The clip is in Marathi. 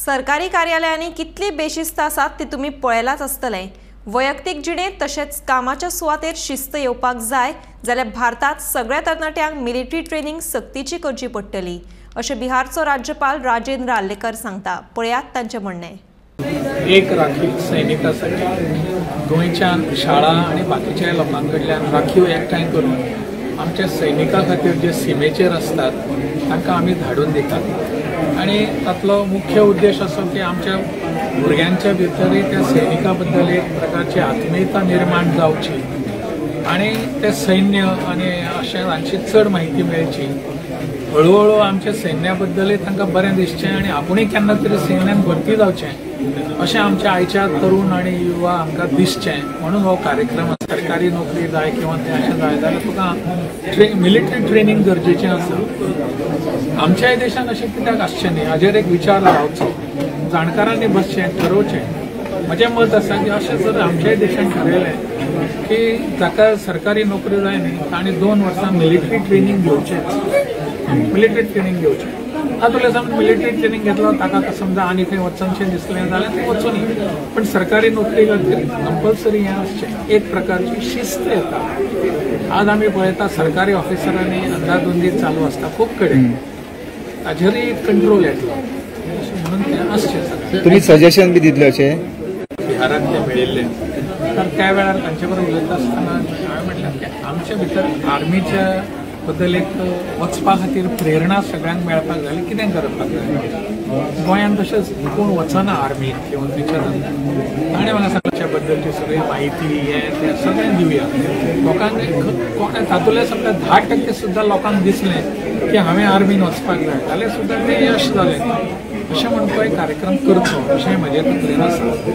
सरकारी कार्यालयांनी कितली बेशिस्त आसात ती तुम्ही पळयलाच आसतले। वैयक्तिक जिणेंत तशेंच कामाच्या सुवातेर शिस्त येवपाक जाय जाल्यार भारतात सगळ्या तरणाट्यांक मिलिटरी ट्रेनिंग सक्तीची करची पडटली, अशें बिहारचो राज्यपाल राजेंद्र आर्लेकर सांगता। पळयात तांचें म्हणणें। एक राखीव सैनिकासाठी गोंयच्या शाळा आणि बाकीच्या लोकांकडल्यान राखीव एकठांय करून आमच्या सैनिकां खातीर जे सीमेचेर असतात तांकां आमी धाडून दितात आणि तातलो मुख्य उद्देश असो की आमच्या भुरग्यांच्या भितरय त्या सैनिका बद्दल एक प्रकारची आत्मीयता निर्माण जावची आणि ते सैन्य आणि अशें तांची चड म्हायती मेळची। हळूहळू आमच्या सैन्या बद्दलय तांकां बरें दिसचें आणि आपुणूय केन्ना तरी सैन्यान भरती जावचें अशें आमच्या आयच्या तरुण आणि युवा आमकां दिसचें म्हणून हो कार्यक्रम सरकारी नोकरी जाय किंवा ते अशें जाय जाल्यार तुका मिलिटरी ट्रेनिंग गरजेचें आसा। आमच्याय देशान अशें कित्याक आसचें न्ही हाजेर एक विचार रावचो, जाणकारांनी बसचें ठरोवचें। म्हजें मत आसा की अशें जर आमच्याय देशान थारायलें की जाका सरकारी नोकरी जाय न्ही ताणें 2 वर्सां मिलिटरी ट्रेनिंग घेवचें, मिलिटरी ट्रेनिंग घेवचें। तातूंतले समज मिलिटरी ट्रेनिंग घेतलो ताका समजा आनी खंय वचनशें दिसलें जाल्यार तें वचूं न्ही, पण सरकारी नोकरी खातीर कंपल्सरी हें आसचें, एक प्रकारची शिस्त येता। आज आमी पळयता सरकारी ऑफिसरांनी अंदाधुंदी चालू आसता खूब कडेन, ताजेरय कंट्रोल येतलो म्हणून तें आसचें। तुम्ही सजेशन बी दितले अशें बिहारांत ते मेळिल्ले तर त्या वेळार तांचे बरोबर उलयता आसतना हांवें म्हटलें की आमच्या भितर आर्मीच्या बद्दल एक वचपा खातीर प्रेरणा सगळ्यांक मेळपाक जाय, कितें करपाक जाय। गोंयांत तशेंच कोण वचना आर्मीक किंवा टिचरांक, ताणें म्हाका सांगच्या बद्दलची सगळी म्हायती हें तें सगळें दिवया लोकांक। कोण तातूंतले समजा 10% सुद्दां लोकांक दिसलें की हांवें आर्मीन वचपाक जाय जाल्यार सुद्दां तें यश जालें अशें म्हणून तो एक कार्यक्रम करचो अशें म्हजें तकलेन आसा।